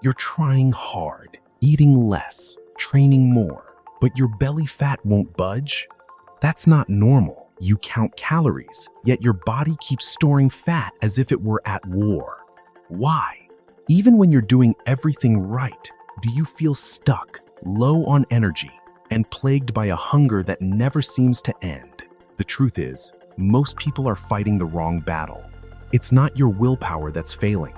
You're trying hard, eating less, training more, but your belly fat won't budge? That's not normal. You count calories, yet your body keeps storing fat as if it were at war. Why? Even when you're doing everything right, do you feel stuck, low on energy, and plagued by a hunger that never seems to end? The truth is, most people are fighting the wrong battle. It's not your willpower that's failing.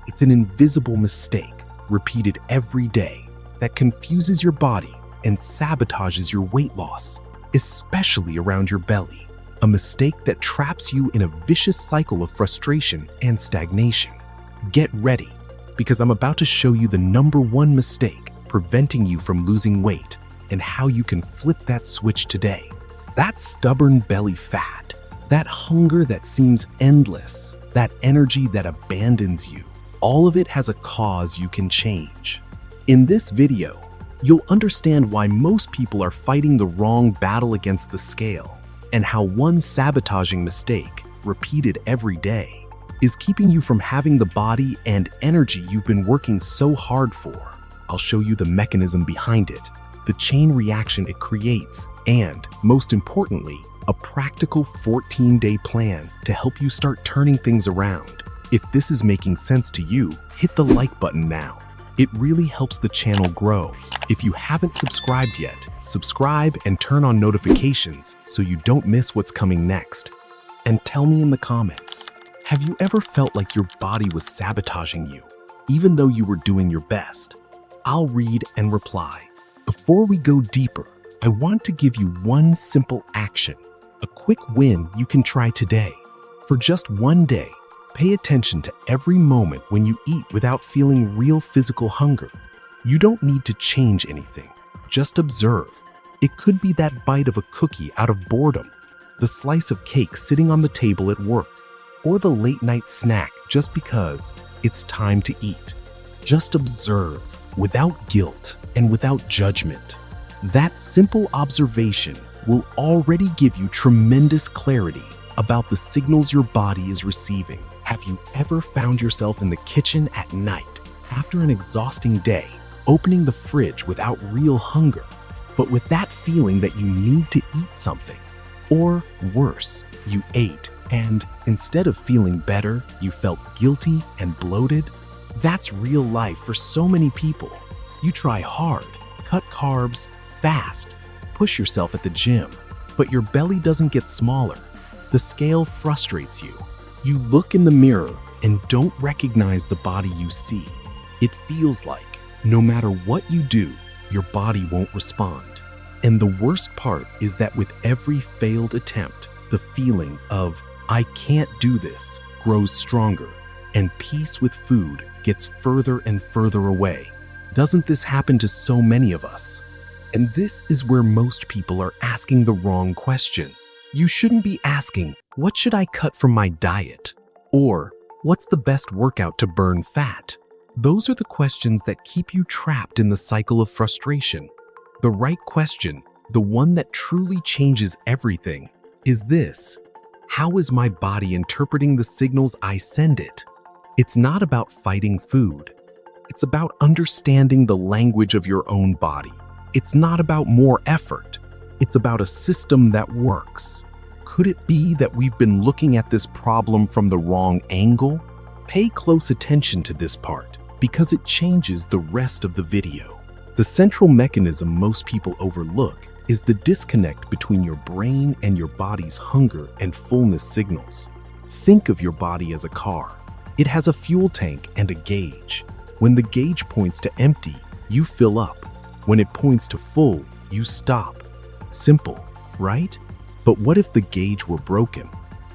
It's an invisible mistake, repeated every day, that confuses your body and sabotages your weight loss, especially around your belly. A mistake that traps you in a vicious cycle of frustration and stagnation. Get ready, because I'm about to show you the #1 mistake preventing you from losing weight and how you can flip that switch today. That stubborn belly fat, that hunger that seems endless, that energy that abandons you, all of it has a cause you can change. In this video, you'll understand why most people are fighting the wrong battle against the scale, and how one sabotaging mistake, repeated every day, is keeping you from having the body and energy you've been working so hard for. I'll show you the mechanism behind it, the chain reaction it creates, and, most importantly, a practical 14-day plan to help you start turning things around. If this is making sense to you, hit the like button now. It really helps the channel grow. If you haven't subscribed yet, subscribe and turn on notifications so you don't miss what's coming next. And tell me in the comments, have you ever felt like your body was sabotaging you, even though you were doing your best? I'll read and reply. Before we go deeper, I want to give you one simple action, a quick win you can try today. For just one day, pay attention to every moment when you eat without feeling real physical hunger. You don't need to change anything, just observe. It could be that bite of a cookie out of boredom, the slice of cake sitting on the table at work, or the late-night snack just because it's time to eat. Just observe, without guilt and without judgment. That simple observation will already give you tremendous clarity about the signals your body is receiving. Have you ever found yourself in the kitchen at night after an exhausting day, opening the fridge without real hunger, but with that feeling that you need to eat something? Or worse, you ate and instead of feeling better, you felt guilty and bloated? That's real life for so many people. You try hard, cut carbs, fast, push yourself at the gym, but your belly doesn't get smaller. The scale frustrates you. You look in the mirror and don't recognize the body you see. It feels like no matter what you do, your body won't respond. And the worst part is that with every failed attempt, the feeling of "I can't do this" grows stronger, and peace with food gets further and further away. Doesn't this happen to so many of us? And this is where most people are asking the wrong question. You shouldn't be asking, "What should I cut from my diet?" Or, "What's the best workout to burn fat?" Those are the questions that keep you trapped in the cycle of frustration. The right question, the one that truly changes everything, is this: how is my body interpreting the signals I send it? It's not about fighting food. It's about understanding the language of your own body. It's not about more effort. It's about a system that works. Could it be that we've been looking at this problem from the wrong angle? Pay close attention to this part, because it changes the rest of the video. The central mechanism most people overlook is the disconnect between your brain and your body's hunger and fullness signals. Think of your body as a car. It has a fuel tank and a gauge. When the gauge points to empty, you fill up. When it points to full, you stop. Simple, right? But what if the gauge were broken?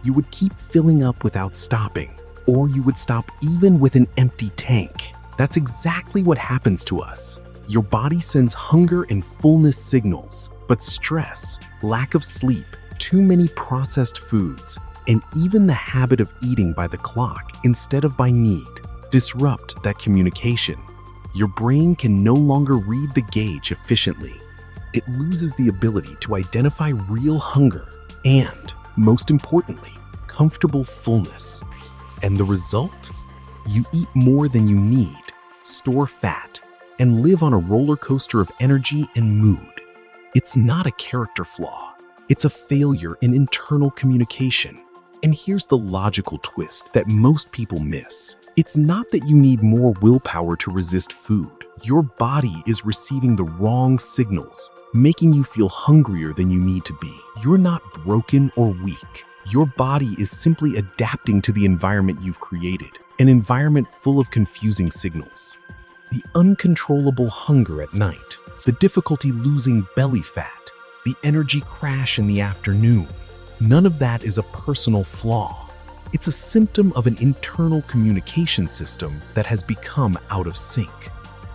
You would keep filling up without stopping, or you would stop even with an empty tank. That's exactly what happens to us. Your body sends hunger and fullness signals, but stress, lack of sleep, too many processed foods, and even the habit of eating by the clock instead of by need disrupt that communication. Your brain can no longer read the gauge efficiently. It loses the ability to identify real hunger and, most importantly, comfortable fullness. And the result? You eat more than you need, store fat, and live on a roller coaster of energy and mood. It's not a character flaw. It's a failure in internal communication. And here's the logical twist that most people miss. It's not that you need more willpower to resist food. Your body is receiving the wrong signals, making you feel hungrier than you need to be. You're not broken or weak. Your body is simply adapting to the environment you've created, an environment full of confusing signals. The uncontrollable hunger at night, the difficulty losing belly fat, the energy crash in the afternoon. None of that is a personal flaw. It's a symptom of an internal communication system that has become out of sync.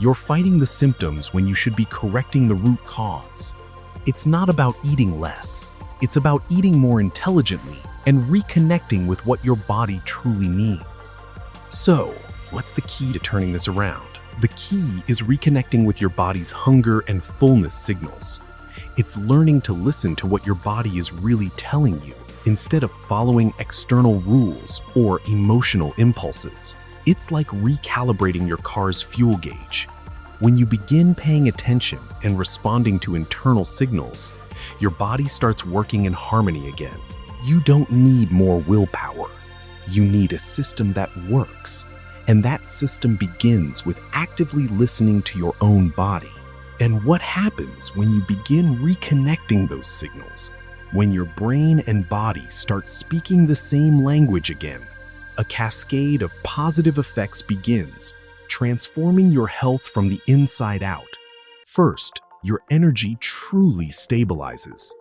You're fighting the symptoms when you should be correcting the root cause. It's not about eating less. It's about eating more intelligently and reconnecting with what your body truly needs. So, what's the key to turning this around? The key is reconnecting with your body's hunger and fullness signals. It's learning to listen to what your body is really telling you instead of following external rules or emotional impulses. It's like recalibrating your car's fuel gauge. When you begin paying attention and responding to internal signals, your body starts working in harmony again. You don't need more willpower. You need a system that works, and that system begins with actively listening to your own body. And what happens when you begin reconnecting those signals? When your brain and body start speaking the same language again, a cascade of positive effects begins, transforming your health from the inside out. First, your energy truly stabilizes.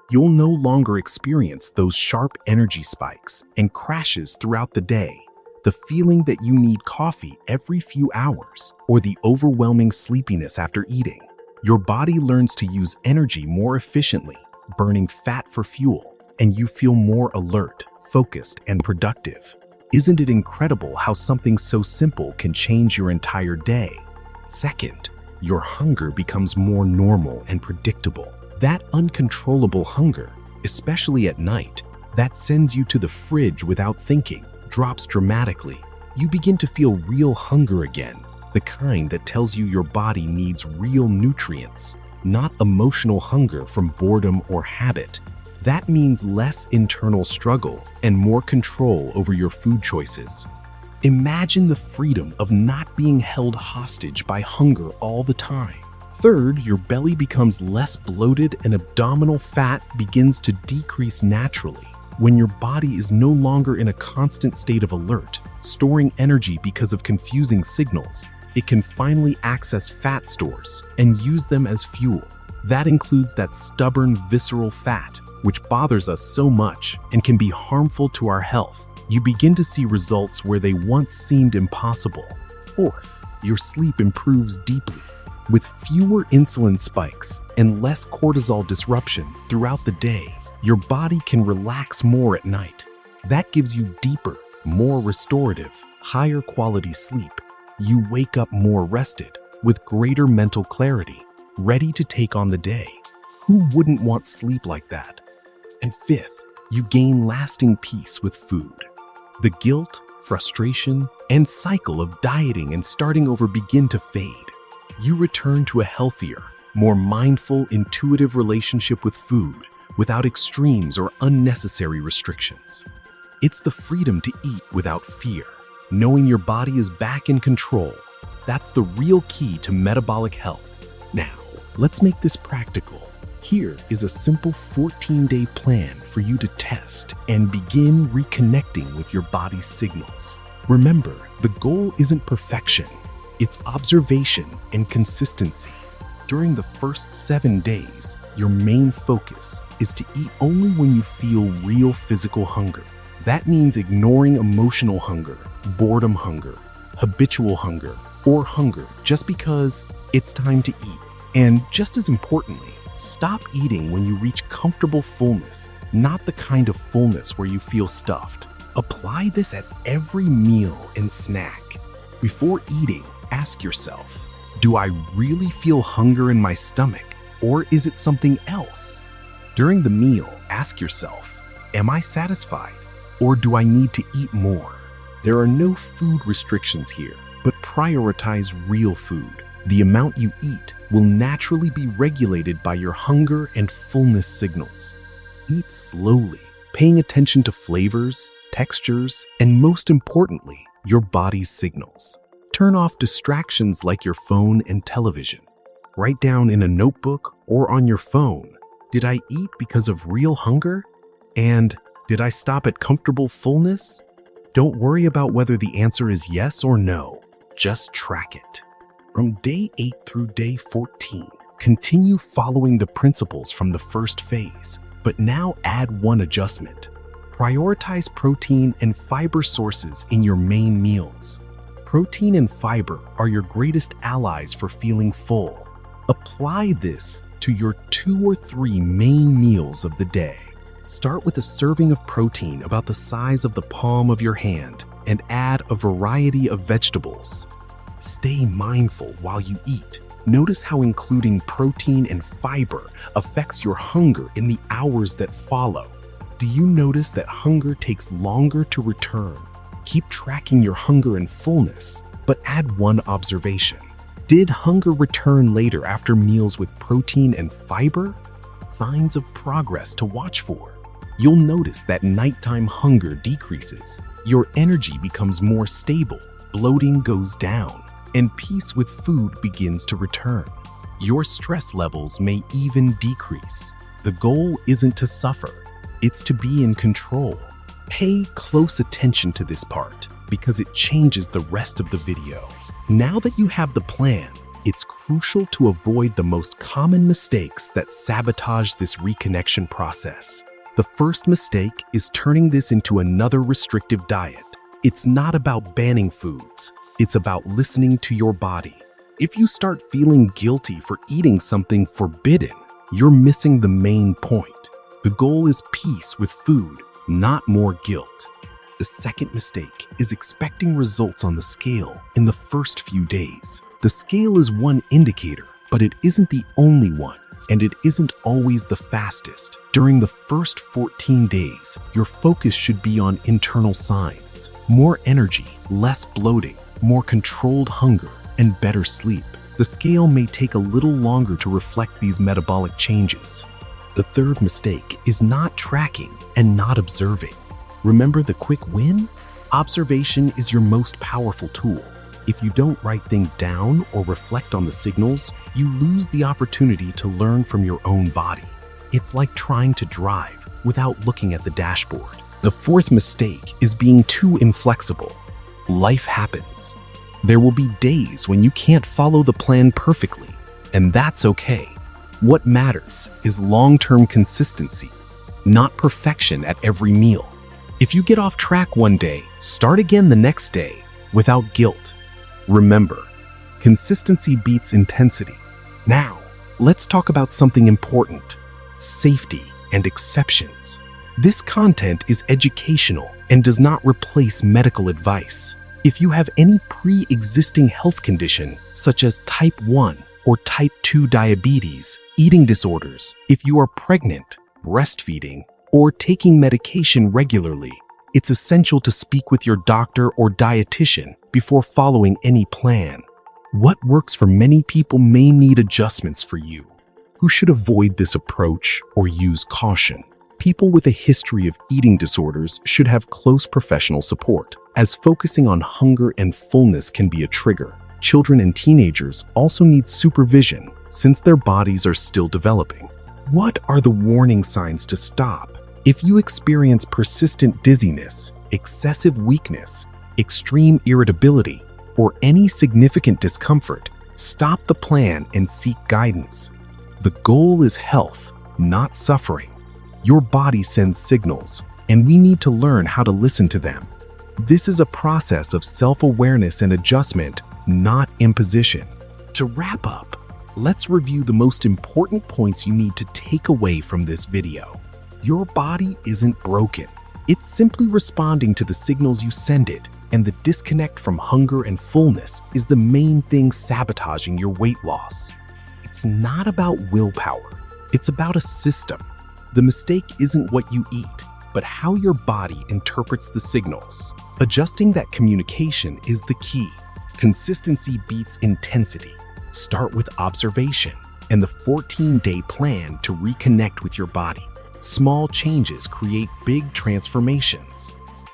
You'll no longer experience those sharp energy spikes and crashes throughout the day, the feeling that you need coffee every few hours, or the overwhelming sleepiness after eating. Your body learns to use energy more efficiently, burning fat for fuel, and you feel more alert, focused, and productive. Isn't it incredible how something so simple can change your entire day? Second, your hunger becomes more normal and predictable. That uncontrollable hunger, especially at night, that sends you to the fridge without thinking, drops dramatically. You begin to feel real hunger again, the kind that tells you your body needs real nutrients, not emotional hunger from boredom or habit. That means less internal struggle and more control over your food choices. Imagine the freedom of not being held hostage by hunger all the time. Third, your belly becomes less bloated and abdominal fat begins to decrease naturally. When your body is no longer in a constant state of alert, storing energy because of confusing signals, it can finally access fat stores and use them as fuel. That includes that stubborn visceral fat, which bothers us so much and can be harmful to our health. You begin to see results where they once seemed impossible. Fourth, your sleep improves deeply. With fewer insulin spikes and less cortisol disruption throughout the day, your body can relax more at night. That gives you deeper, more restorative, higher quality sleep. You wake up more rested, with greater mental clarity, ready to take on the day. Who wouldn't want sleep like that? And fifth, you gain lasting peace with food. The guilt, frustration, and cycle of dieting and starting over begin to fade. You return to a healthier, more mindful, intuitive relationship with food without extremes or unnecessary restrictions. It's the freedom to eat without fear, knowing your body is back in control. That's the real key to metabolic health. Now, let's make this practical. Here is a simple 14-day plan for you to test and begin reconnecting with your body's signals. Remember, the goal isn't perfection. It's observation and consistency. During the first 7 days, your main focus is to eat only when you feel real physical hunger. That means ignoring emotional hunger, boredom hunger, habitual hunger, or hunger just because it's time to eat. And just as importantly, stop eating when you reach comfortable fullness, not the kind of fullness where you feel stuffed. Apply this at every meal and snack. Before eating, ask yourself, do I really feel hunger in my stomach, or is it something else? During the meal, ask yourself, am I satisfied, or do I need to eat more? There are no food restrictions here. but prioritize real food. The amount you eat will naturally be regulated by your hunger and fullness signals. Eat slowly, paying attention to flavors, textures, and most importantly, your body's signals. Turn off distractions like your phone and television. Write down in a notebook or on your phone, did I eat because of real hunger? And did I stop at comfortable fullness? Don't worry about whether the answer is yes or no. Just track it. From day 8 through day 14, continue following the principles from the first phase, but now add one adjustment. Prioritize protein and fiber sources in your main meals. Protein and fiber are your greatest allies for feeling full. Apply this to your 2 or 3 main meals of the day. Start with a serving of protein about the size of the palm of your hand and add a variety of vegetables. Stay mindful while you eat. Notice how including protein and fiber affects your hunger in the hours that follow. Do you notice that hunger takes longer to return? Keep tracking your hunger and fullness, but add one observation. Did hunger return later after meals with protein and fiber? Signs of progress to watch for. You'll notice that nighttime hunger decreases, your energy becomes more stable, bloating goes down, and peace with food begins to return. Your stress levels may even decrease. The goal isn't to suffer, it's to be in control. Pay close attention to this part because it changes the rest of the video. Now that you have the plan, it's crucial to avoid the most common mistakes that sabotage this reconnection process. The first mistake is turning this into another restrictive diet. It's not about banning foods. It's about listening to your body. If you start feeling guilty for eating something forbidden, you're missing the main point. The goal is peace with food, not more guilt. The second mistake is expecting results on the scale in the first few days. The scale is one indicator, but it isn't the only one, and it isn't always the fastest. During the first 14 days, your focus should be on internal signs: more energy, less bloating, more controlled hunger, and better sleep. The scale may take a little longer to reflect these metabolic changes. The third mistake is not tracking and not observing. Remember the quick win? Observation is your most powerful tool. If you don't write things down or reflect on the signals, you lose the opportunity to learn from your own body. It's like trying to drive without looking at the dashboard. The fourth mistake is being too inflexible. Life happens. There will be days when you can't follow the plan perfectly, and that's okay. What matters is long-term consistency, not perfection at every meal. If you get off track one day, start again the next day without guilt. Remember, consistency beats intensity. Now, let's talk about something important: safety and exceptions. This content is educational and does not replace medical advice. If you have any pre-existing health condition, such as type 1 or type 2 diabetes, eating disorders, if you are pregnant, breastfeeding, or taking medication regularly, it's essential to speak with your doctor or dietitian before following any plan. What works for many people may need adjustments for you. Who should avoid this approach or use caution? People with a history of eating disorders should have close professional support, as focusing on hunger and fullness can be a trigger. Children and teenagers also need supervision since their bodies are still developing. What are the warning signs to stop? If you experience persistent dizziness, excessive weakness, extreme irritability, or any significant discomfort, stop the plan and seek guidance. The goal is health, not suffering. Your body sends signals, and we need to learn how to listen to them. This is a process of self-awareness and adjustment, not imposition. To wrap up, let's review the most important points you need to take away from this video. Your body isn't broken. It's simply responding to the signals you send it, and the disconnect from hunger and fullness is the main thing sabotaging your weight loss. It's not about willpower. It's about a system. The mistake isn't what you eat, but how your body interprets the signals. Adjusting that communication is the key. Consistency beats intensity. Start with observation and the 14-day plan to reconnect with your body. Small changes create big transformations.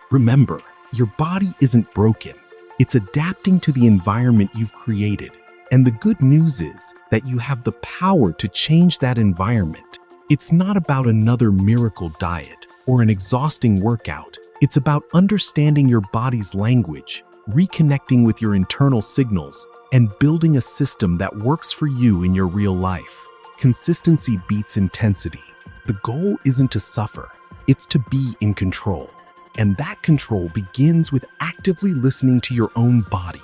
Remember, your body isn't broken. It's adapting to the environment you've created. And the good news is that you have the power to change that environment. It's not about another miracle diet or an exhausting workout. It's about understanding your body's language, reconnecting with your internal signals, and building a system that works for you in your real life. Consistency beats intensity. The goal isn't to suffer, it's to be in control. And that control begins with actively listening to your own body.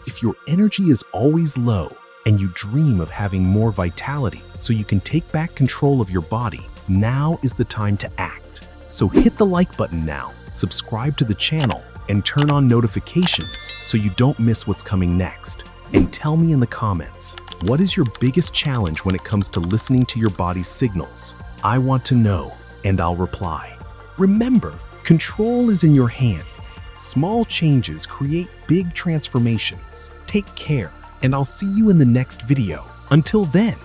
If your energy is always low and you dream of having more vitality so you can take back control of your body, now is the time to act. So hit the like button now, subscribe to the channel, and turn on notifications so you don't miss what's coming next. And tell me in the comments, what is your biggest challenge when it comes to listening to your body's signals? I want to know, and I'll reply. Remember, control is in your hands. Small changes create big transformations. Take care, and I'll see you in the next video. Until then.